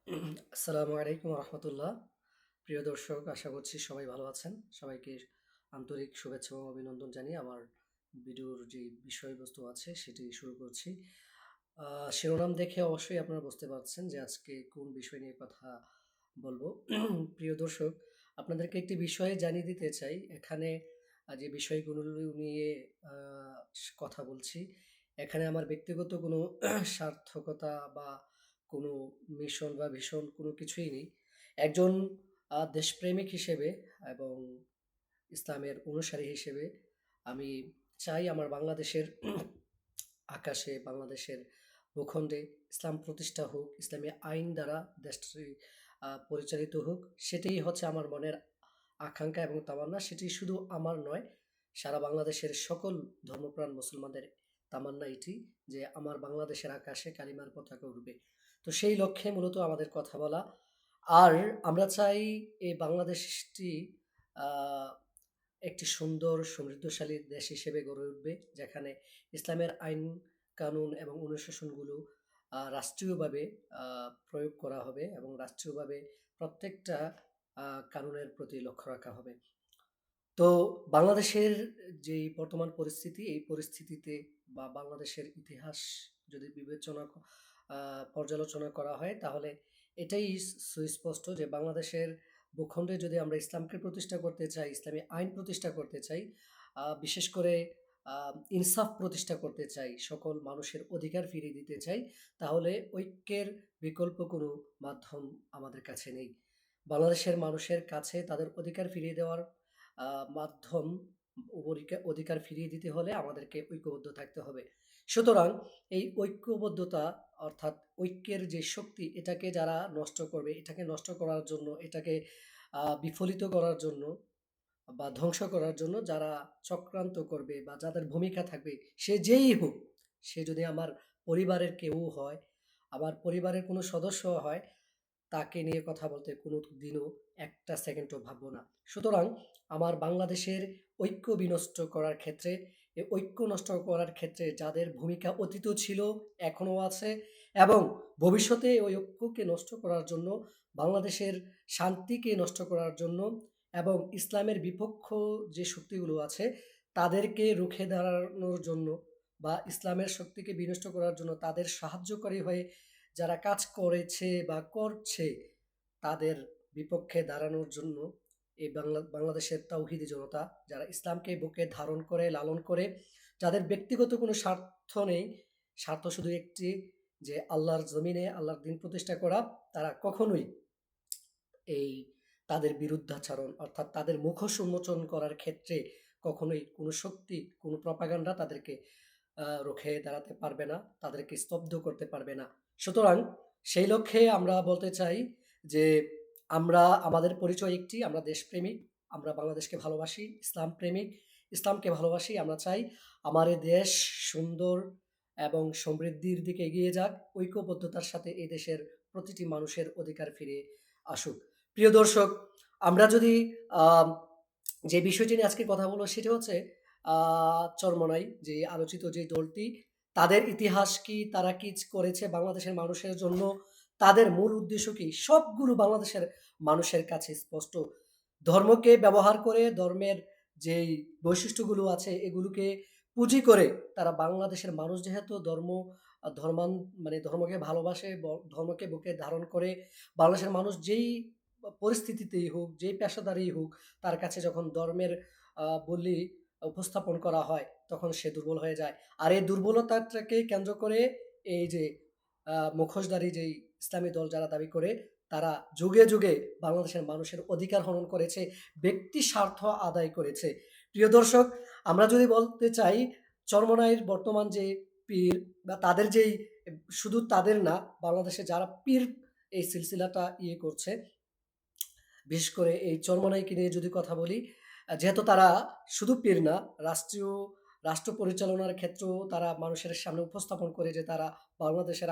আসসালামু আলাইকুম রহমতুল্লাহ। প্রিয় দর্শক, আশা করছি সবাই ভালো আছেন। সবাইকে আন্তরিক শুভেচ্ছা এবং অভিনন্দন জানিয়ে আমার ভিডিওর যে বিষয়বস্তু আছে সেটি শুরু করছি। শিরোনাম দেখে অবশ্যই আপনারা বুঝতে পারছেন যে আজকে কোন বিষয় নিয়ে কথা বলবো। প্রিয় দর্শক, আপনাদেরকে একটি বিষয়ে জানিয়ে দিতে চাই। এখানে যে বিষয়গুলো নিয়ে কথা বলছি, এখানে আমার ব্যক্তিগত কোনো সার্থকতা বা কোনো মিশন বা ভিশন কোনো কিছুই নেই। একজন দেশপ্রেমিক হিসেবে এবং ইসলামের অনুসারী হিসেবে আমি চাই আমার বাংলাদেশের আকাশে, বাংলাদেশের ভূখণ্ডে ইসলাম প্রতিষ্ঠা হোক, ইসলামী আইন দ্বারা দেশটি পরিচালিত হোক। সেটাই হচ্ছে আমার মনের আকাঙ্ক্ষা এবং তামান্না। সেটি শুধু আমার নয়, সারা বাংলাদেশের সকল ধর্মপ্রাণ মুসলমানদের তামান্না এটি যে আমার বাংলাদেশের আকাশে কালিমার পতাকা উড়বে। তো সেই লক্ষ্যে মূলত আমাদের কথা বলা। আর আমরা চাই এই বাংলাদেশটি আহ, একটি সুন্দর সমৃদ্ধশালী দেশ হিসেবে গড়ে উঠবে, যেখানে ইসলামের আইন কানুন এবং অনুশাসনগুলো রাষ্ট্রীয়ভাবে প্রয়োগ করা হবে এবং রাষ্ট্রীয়ভাবে প্রত্যেকটা কানুনের প্রতি লক্ষ্য রাখা হবে। তো বাংলাদেশের যে বর্তমান পরিস্থিতি, এই পরিস্থিতিতে বা বাংলাদেশের ইতিহাস যদি পর্যালোচনা করা হয়, তাহলে এটাই সুস্পষ্ট যে বাংলাদেশের ভূখণ্ডে যদি আমরা ইসলামকে প্রতিষ্ঠা করতে চাই, ইসলামী আইন প্রতিষ্ঠা করতে চাই, বিশেষ করে ইনসাফ প্রতিষ্ঠা করতে চাই, সকল মানুষের অধিকার ফিরিয়ে দিতে চাই, তাহলে ঐক্যের বিকল্প কোনো মাধ্যম আমাদের কাছে নেই। বাংলাদেশের মানুষের কাছে তাদের অধিকার ফিরিয়ে দেওয়ার মাধ্যম, অধিকার ফিরিয়ে দিতে হলে আমাদেরকে ঐক্যবদ্ধ থাকতে হবে। সুতরাং এই ঐক্যবদ্ধতা, অর্থাৎ ঐক্যের যে শক্তি, এটাকে যারা নষ্ট করবে, এটাকে নষ্ট করার জন্য, এটাকে বিফলিত করার জন্য বা ধ্বংস করার জন্য যারা চক্রান্ত করবে বা যাদের ভূমিকা থাকবে, সে যেই হোক, সে যদি আমার পরিবারের কেউ হয়, আমার পরিবারের কোনো সদস্য হয়, তাকে নিয়ে কথা বলতে কোনো দিনও একটা সেকেন্ডও ভাববো না। সুতরাং আমার বাংলাদেশের ঐক্য বিনষ্ট করার ক্ষেত্রে, এই ঐক্য নষ্ট করার ক্ষেত্রে যাদের ভূমিকা অতীত ছিল, এখনো আছে এবং ভবিষ্যতে ওই ঐক্যকে নষ্ট করার জন্য, বাংলাদেশের শান্তিকে নষ্ট করার জন্য এবং ইসলামের বিপক্ষ যে শক্তিগুলো আছে তাদেরকে রুখে দাঁড়ানোর জন্য বা ইসলামের শক্তিকে বিনষ্ট করার জন্য তাদের সাহায্যকারী হয়ে যারা কাজ করেছে বা করছে, তাদের বিপক্ষে দাঁড়ানোর জন্য এই বাংলাদেশের তাওহিদি জনতা, যারা ইসলামকে বুকে ধারণ করে লালন করে, যাদের ব্যক্তিগত কোনো স্বার্থ নেই, স্বার্থ শুধু একটি, যে আল্লাহর জমিনে আল্লাহর দিন প্রতিষ্ঠা করা, তারা কখনোই এই তাদের বিরুদ্ধাচরণ, অর্থাৎ তাদের মুখোশ উন্মোচন করার ক্ষেত্রে কখনোই কোনো শক্তি, কোনো প্রপাগান্ডা তাদেরকে রুখে দাঁড়াতে পারবে না, তাদেরকে স্তব্ধ করতে পারবে না। সুতরাং সেই লক্ষ্যে আমরা বলতে চাই যে আমরা, আমাদের পরিচয় একটি, আমরা দেশপ্রেমিক, আমরা বাংলাদেশকে ভালোবাসি, ইসলাম প্রেমিক, ইসলামকে ভালোবাসি। আমরা চাই আমার এই দেশ সুন্দর এবং সমৃদ্ধির দিকে এগিয়ে যাক, ঐক্যবদ্ধতার সাথে এই দেশের প্রতিটি মানুষের অধিকার ফিরে আসুক। প্রিয় দর্শক, আমরা যদি আহ যে বিষয়টি নিয়ে আজকে কথা বলবো সেটা হচ্ছে চরমোনাই যে আলোচিত যে দলটি, তাদের ইতিহাস কি, তারা কি করেছে বাংলাদেশের মানুষের জন্য, তাদের মূল উদ্দেশ্য কি, সবগুলো বাংলাদেশের মানুষের কাছে স্পষ্ট। ধর্মকে ব্যবহার করে, ধর্মের যেই বৈশিষ্ট্যগুলো আছে এগুলোকে পুঁজি করে তারা বাংলাদেশের মানুষ যেহেতু ধর্মান মানে ধর্মকে ভালোবাসে, ধর্মকে বুকে ধারণ করে, বাংলাদেশের মানুষ যেই পরিস্থিতিতেই হোক, যেই পেশাদারই হোক, তার কাছে যখন ধর্মের বলি উপস্থাপন করা হয়, তখন সে দুর্বল হয়ে যায়। আর এই দুর্বলতাটাকে কেন্দ্র করে এই যে মুখোশধারী যেই ইসলামী দল যারা দাবি করে, তারা যুগে যুগে বাংলাদেশের মানুষের অধিকার হনন করেছে, ব্যক্তি স্বার্থ আদায় করেছে। প্রিয় দর্শক, আমরা যদি বলতে চাই চরমোনাইয়ের বর্তমান যে পীর বা তাদের যেই, শুধু তাদের না, বাংলাদেশে যারা পীর এই সিলসিলাটা করছে, বিশেষ করে এই চরমোনাইকে নিয়ে যদি কথা বলি, যেহেতু তারা শুধু পীর না, রাষ্ট্র পরিচালনার ক্ষেত্রেও তারা মানুষের সামনে উপস্থাপন করে যে তারা বাংলাদেশের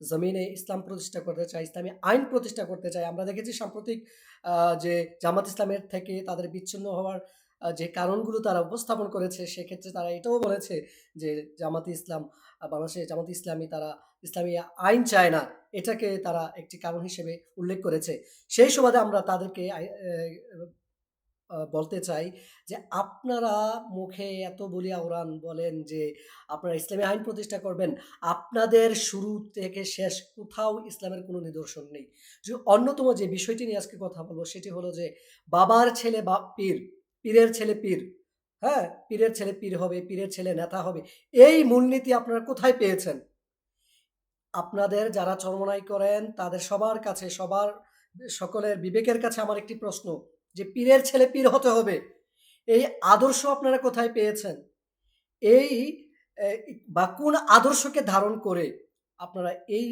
জমিনে ইসলাম প্রতিষ্ঠা করতে চায়, ইসলামী আইন প্রতিষ্ঠা করতে চায়। আমরা দেখেছি সাম্প্রতিক যে জামাত ইসলামের থেকে তাদের বিচ্ছিন্ন হওয়ার যে কারণগুলো তারা উপস্থাপন করেছে, সেক্ষেত্রে তারা এটাও বলেছে যে জামাতে ইসলাম, বাংলাদেশে জামাতে ইসলামী, তারা ইসলামী আইন চায় না, এটাকে তারা একটি কারণ হিসেবে উল্লেখ করেছে। সেই সুবাদে আমরা তাদেরকে বলতে চাই যে আপনারা মুখে এত বলিয়া উড়ান বলেন যে আপনারা ইসলামী আইন প্রতিষ্ঠা করবেন। আপনাদের শুরু থেকে শেষ কোথাও ইসলামের কোনো নিদর্শন নেই। যে অন্যতম যে বিষয়টি নিয়ে আজকে কথা বলব সেটি হলো যে বাবার ছেলে পীর, পীরের ছেলে পীর, হ্যাঁ? পীরের ছেলে পীর হবে, পীরের ছেলে নেতা হবে। এই মূলনীতি আপনারা কোথায় পেয়েছেন? আপনাদের যারা চরমোনাই করেন তাদের সবার কাছে, সকলের বিবেকের কাছে আমার একটি প্রশ্ন যে পীরের ছেলে পীর হতে হবে। এই আদর্শ আপনারা কোথায় পেয়েছেন? এই এ বা কোন আদর্শকে ধারণ করে আপনারা এই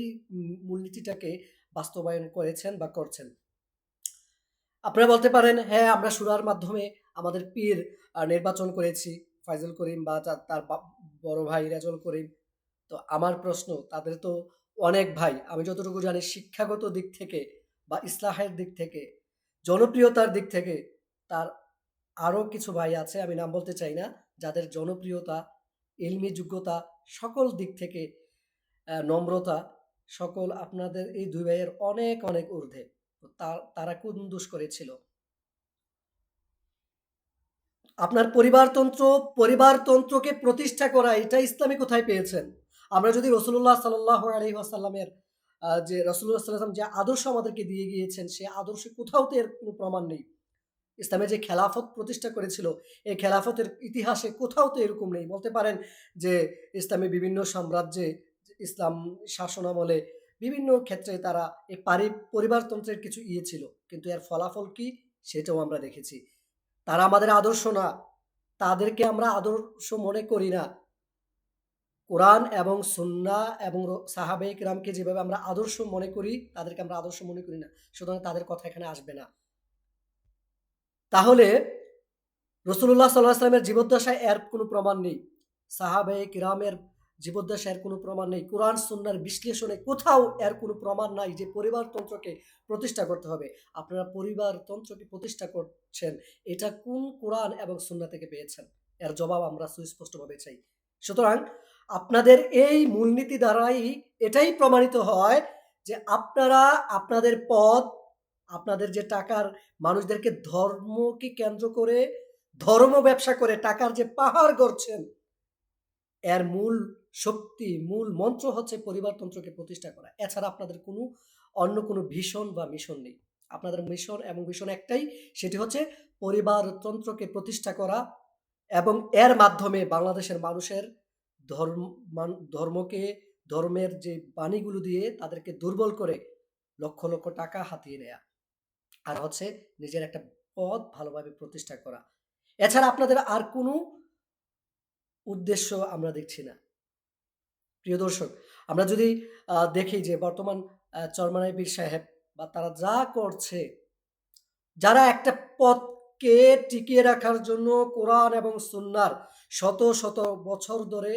মূলনীতিটাকে বাস্তবায়ন করেছেন বা করছেন? আপনারা বলতে পারেন, হ্যাঁ, আমরা শুরার মাধ্যমে আমাদের পীর নির্বাচন করেছি। ফায়জুল করিম বা তার বড় ভাই রেজাউল করিম। তো আমার প্রশ্ন, তাদের তো অনেক ভাই। আমি যতটুকু জানি শিক্ষাগত দিক থেকে বা ইসলাহের দিক থেকে, জনপ্রিয়তার দিক থেকে তার আরো কিছু ভাই আছে, আমি নাম বলতে চাই না, যাদের জনপ্রিয়তা, ইলমি যোগ্যতা সকল দিক থেকে নম্রতা সকল আপনাদের এই ২ ভাইয়ের অনেক, অনেক ঊর্ধ্বে। তো তারা কোন দোষ করেছিল? আপনার পরিবারতন্ত্রকে প্রতিষ্ঠা করা এটা ইসলামে কোথায় পেয়েছেন? আমরা যদি রাসূলুল্লাহ সাল্লাল্লাহু আলাইহি ওয়াসাল্লামের যে রাসূলুল্লাহ সাল্লাল্লাহু আলাইহি ওয়াসাল্লাম যে আদর্শ আমাদেরকে দিয়ে গিয়েছেন, সে আদর্শে কোথাও তো এর কোনো প্রমাণ নেই। ইসলামে যে খেলাফত প্রতিষ্ঠা করেছিল, এই খেলাফতের ইতিহাসে কোথাও তো এরকম নেই। বলতে পারেন যে ইসলামী বিভিন্ন সাম্রাজ্যে ইসলাম শাসনামলে বিভিন্ন ক্ষেত্রে তারা এই পরিবারতন্ত্রের কিছু ছিল। কিন্তু এর ফলাফল কি? সেটাও আমরা দেখেছি। তারা আমাদের আদর্শ না। তাদেরকে আমরা আদর্শ মনে করি না। কোরআন এবং সুন্নাহ এবং সাহাবায়ে কেরামকে যেভাবে আমরা আদর্শ মনে করি, তাদেরকে আমরা আদর্শ মনে করি না। সুতরাং তাদের কথা এখানে আসবে না। তাহলে রাসূলুল্লাহ সাল্লাল্লাহু আলাইহি ওয়াসাল্লামের জীবদ্দশায় এর কোনো প্রমাণ নেই। সাহাবায়ে কিরামের জীবদ্দশায় এর কোনো প্রমাণ নেই। কুরআন সুন্নাহর বিশ্লেষণে কোথাও এর কোনো প্রমাণ নাই যে পরিবারতন্ত্রকে প্রতিষ্ঠা করতে হবে। আপনারা পরিবারতন্ত্রকে প্রতিষ্ঠা করছেন, এটা কোন কুরআন এবং সুন্নাহ থেকে পেয়েছেন? এর জবাব আমরা সুস্পষ্টভাবে চাই। সুতরাং আপনাদের এই মূলনীতি দ্বারাই এটাই প্রমাণিত হয় যে আপনারা আপনাদের পদ, আপনাদের যে টাকার মানুষদেরকে ধর্মকে কেন্দ্র করে ধর্ম ব্যবসা করে টাকার যে পাহাড় গড়ছেন, এর মূল শক্তি, মূল মন্ত্র হচ্ছে পরিবারতন্ত্রকে প্রতিষ্ঠা করা। এছাড়া আপনাদের অন্য কোনো ভিশন বা মিশন নেই। আপনাদের মিশন এবং ভিশন একটাই, সেটি হচ্ছে পরিবারতন্ত্রকে প্রতিষ্ঠা করা এবং এর মাধ্যমে বাংলাদেশের মানুষের ধর্ম ধর্মকে, ধর্মের যে বাণীগুলো দিয়ে তাদেরকে দুর্বল করে লক্ষ, লক্ষ টাকা হাতিয়ে নেয়া। আর হচ্ছে নিজের একটা পদ ভালোভাবে প্রতিষ্ঠা করা। এছাড়া আপনাদের আর কোনো উদ্দেশ্য আমরা দেখছি না। প্রিয় দর্শক, আমরা যদি দেখি যে বর্তমান চরমনাই পীর সাহেব বা তারা যা করছে, যারা একটা পথকে টিকিয়ে রাখার জন্য কোরআন এবং সুন্নাহর শত, শত বছর ধরে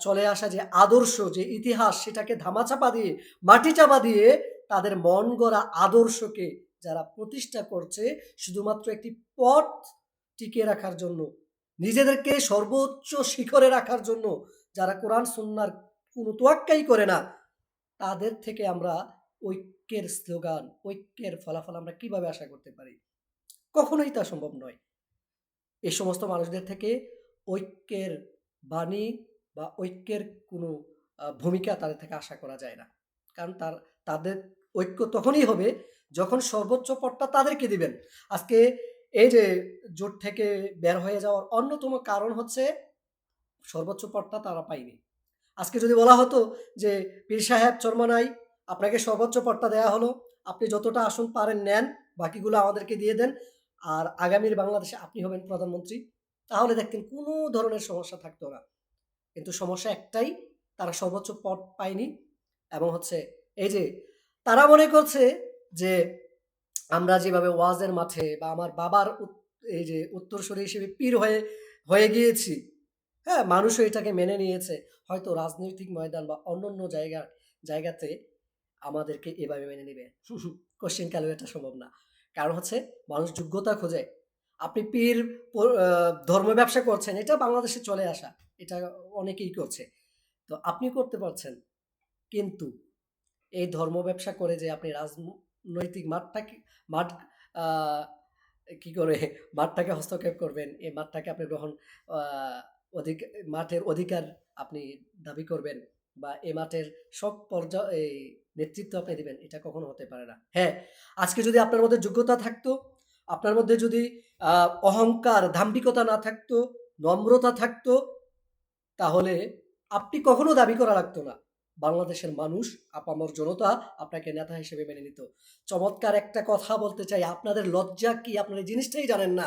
চলে আসা যে আদর্শ, যে ইতিহাস, সেটাকে ধামাচাপা দিয়ে, মাটিচাপা দিয়ে তাদের মন গড়া আদর্শকে যারা প্রতিষ্ঠা করছে শুধুমাত্র একটি পথ টিকিয়ে রাখার জন্য, নিজেদেরকে সর্বোচ্চ শিখরে রাখার জন্য, যারা কোরআন সুন্নাহর কোনো তোয়াক্কাই করে না, তাদের থেকে আমরা ঐক্যের স্লোগান, ঐক্যের ফলাফল আমরা কিভাবে আশা করতে পারি? কখনোই তা সম্ভব নয়। এই সমস্ত মানুষদের থেকে ঐক্যের বাণী বা ঐক্যের কোনো ভূমিকা তাদের থেকে আশা করা যায় না। কারণ তাদের ঐক্য তখনই হবে যখন সর্বোচ্চ পদটা তাদেরকে দিবেন। আজকে এই যে জোট থেকে বের হয়ে যাওয়ার অন্যতম কারণ হচ্ছে সর্বোচ্চ পদটা তারা পায়নি। আজকে যদি বলা হতো যে, "পীর সাহেব চরমোনাই, আপনাকে সর্বোচ্চ পদটা দেয়া হলো। আপনি যতটা আসন পারেন নেন, বাকিগুলো আমাদেরকে দিয়ে দেন। আর আগামীর বাংলাদেশে আপনি হবেন প্রধানমন্ত্রী।" তাহলে দেখতেন কোনো ধরনের সমস্যা থাকতো না। কিন্তু সমস্যা একটাই, তারা সর্বোচ্চ পদ পায়নি এবং হচ্ছে এই যে তারা মনে করছে যে আমরা যেভাবে ওয়াজের মাঠে বা আমার বাবার এই যে উত্তরসূরি হিসেবে পীর হয়ে গিয়েছি, হ্যাঁ? মানুষও এটাকে মেনে নিয়েছে। হয়তো রাজনৈতিক ময়দান বা অন্যান্য জায়গাতে আমাদেরকে এভাবে মেনে নিবে। কোশ্চেন কালেও এটা সম্ভব না। কারণ হচ্ছে মানুষ যোগ্যতা খোঁজে। আপনি পীর প আ ধর্ম ব্যবসা করছেন, এটা বাংলাদেশে চলে আসা। এটা অনেকেই করছে। তো আপনি করতে পারছেন। কিন্তু এই ধর্ম ব্যবসা করে যে আপনি রাজনৈতিক মাঠ আহ, কি করে মাঠটাকে হস্তক্ষেপ করবেন, এই মাঠটাকে আপনি গ্রহণ আহ, মাঠের অধিকার আপনি দাবি করবেন, বা এই মাঠের সব পর্যায়ে এই নেতৃত্ব আপনি দিবেন, এটা কখনো হতে পারে না। হ্যাঁ, আজকে যদি আপনার মধ্যে যোগ্যতা থাকতো, আপনার মধ্যে যদি অহংকার দাম্ভিকতা না থাকতো, নম্রতা থাকতো, তাহলে আপনি কখনো দাবি করা লাগতো না। বাংলাদেশের মানুষ, আপামর জনতা আপনাকে নেতা হিসেবে মেনে নিত। চমৎকার একটা কথা বলতে চাই, আপনাদের লজ্জা কি আপনারা এই জিনিসটাই জানেন না।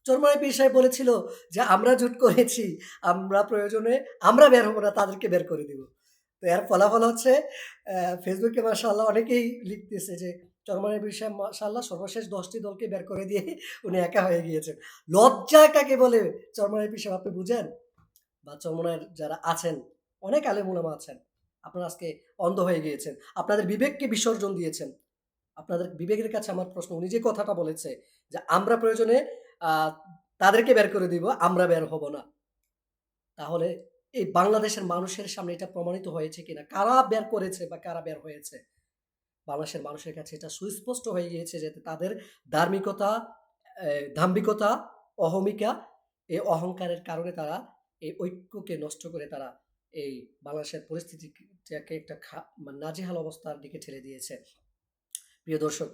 চরমনাই পীর সাহেব বলেছিল যে আমরা জোট করেছি, আমরা প্রয়োজনে আমরা বের হবো না, তাদেরকে বের করে দিব। তো এর ফলাফল হচ্ছে ফেসবুকে মাশাআল্লাহ অনেকেই লিখতেছে যে চরমনাই পীর সাহেব মাশাআল্লাহ সর্বশেষ 10টি দলকে বের করে দিয়ে উনি একা হয়ে গিয়েছেন। লজ্জা কাকে বলে চরমনাই পীর সাহেব আপনি বুঝেন? বা চরমনায়ের যারা আছেন, অনেক আলেম ওলামা আছেন, আপনারা আজকে অন্ধ হয়ে গিয়েছেন, আপনাদের বিবেককে বিসর্জন দিয়েছেন। আপনাদের বিবেকের কাছে আমার প্রশ্ন, উনি যে কথাটা বলেছে যে আমরা প্রয়োজনে আহ, তাদেরকে বের করে দিব, আমরা বের হব না, তাহলে এই বাংলাদেশের মানুষের সামনে এটা প্রমাণিত হয়েছে কিনা, কারা বের করেছে বা কারা বের হয়েছে? বাংলাদেশের মানুষের কাছে এটা সুস্পষ্ট হয়ে গিয়েছে যে তাদের ধার্মিকতা, দাম্ভিকতা, অহমিকা, এই অহংকারের কারণে তারা এই ঐক্যকে নষ্ট করে তারা এই বাংলাদেশের পরিস্থিতিটাকে একটা মানে নাজেহাল অবস্থার দিকে ঠেলে দিয়েছে। প্রিয় দর্শক,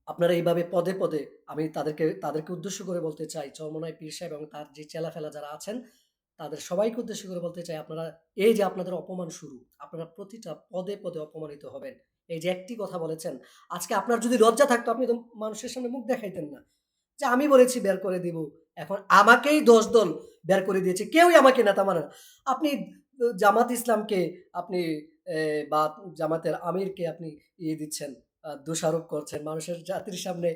আপনারা এইভাবে পদে পদে, আমি তাদেরকে উদ্দেশ্য করে বলতে চাই, চরমনাই পীর সাহেব এবং তার যে চেলাফেলা যারা আছেন, তাদের সবাইকে উদ্দেশ্য করে বলতে চাই, আপনারা এই যে আপনাদের অপমান শুরু, আপনারা প্রতিটা পদে পদে অপমানিত হবেন। এই যে একটি কথা বলেছেন, আজকে আপনার যদি লজ্জা থাকতো আপনি তো মানুষের সামনে মুখ দেখাইতেন না যে আমি বলেছি বের করে দিব, এখন আমাকেই 10 দল বের করে দিয়েছে, কেউই আমাকে নেতা মানে না। আপনি জামাত ইসলামকে আপনি বা জামাতের আমিরকে আপনি দিচ্ছেন, দোষারোপ করছেন, মানুষের জাতির সামনে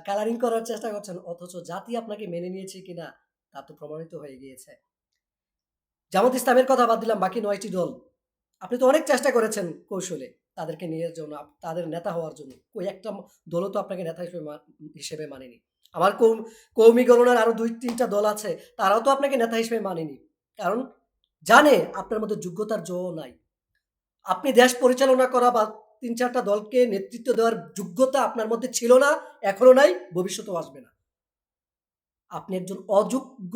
কালারিং করার চেষ্টা করছেন, অথচ জাতি আপনাকে মেনে নিয়েছে কিনা তা তো প্রমাণিত হয়ে গিয়েছে। জামাত ইসলামের কথা বাদ দিলাম, বাকি 9টি দল আপনি তো অনেক চেষ্টা করেছেন কৌশলে তাদেরকে নিয়ে জন্য, তাদের নেতা হওয়ার জন্য, ওই একটা দলও তো আপনাকে নেতা হিসেবে মানেনি। আমার কৌমি গণনার আরো 2-3টা দল আছে, তারাও তো আপনাকে নেতা হিসেবে মানেনি, কারণ জানে আপনার মধ্যে যোগ্যতার জো নাই। আপনি দেশ পরিচালনা করা বা 3-4টা দলকে নেতৃত্ব দেওয়ার যোগ্যতা আপনার মধ্যে ছিল না, এখনো নাই, ভবিষ্যতেও আসবে না। আপনি একজন অযোগ্য,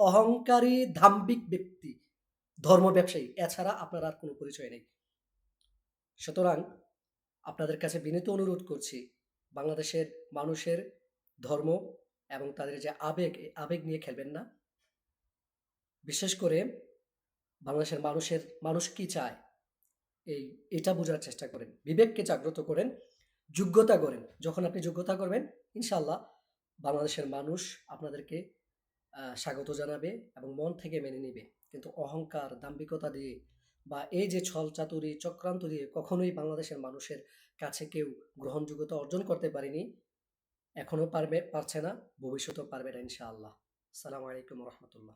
অহংকারী, দাম্ভিক ব্যক্তি, ধর্ম ব্যবসায়ী, এছাড়া আপনার আর কোনো পরিচয় নেই। সুতরাং আপনাদের কাছে বিনীত অনুরোধ করছি, বাংলাদেশের মানুষের ধর্ম এবং তাদের যে আবেগ, এই আবেগ নিয়ে খেলবেন না। বিশেষ করে বাংলাদেশের মানুষ কি চায়, এটা বোঝার চেষ্টা করেন, বিবেককে জাগ্রত করেন, যোগ্যতা করেন। যখন আপনি যোগ্যতা করবেন, ইনশাআল্লাহ বাংলাদেশের মানুষ আপনাদেরকে স্বাগত জানাবে এবং মন থেকে মেনে নিবে। কিন্তু অহংকার, দাম্ভিকতা দিয়ে বা এই যে ছল চাতুরি, চক্রান্ত দিয়ে কখনোই বাংলাদেশের মানুষের কাছে কেউ গ্রহণযোগ্যতা অর্জন করতে পারেনি, এখনো পারছে না, ভবিষ্যতেও পারবে না ইনশাআল্লাহ। আসসালামু আলাইকুম রহমতুল্লাহ।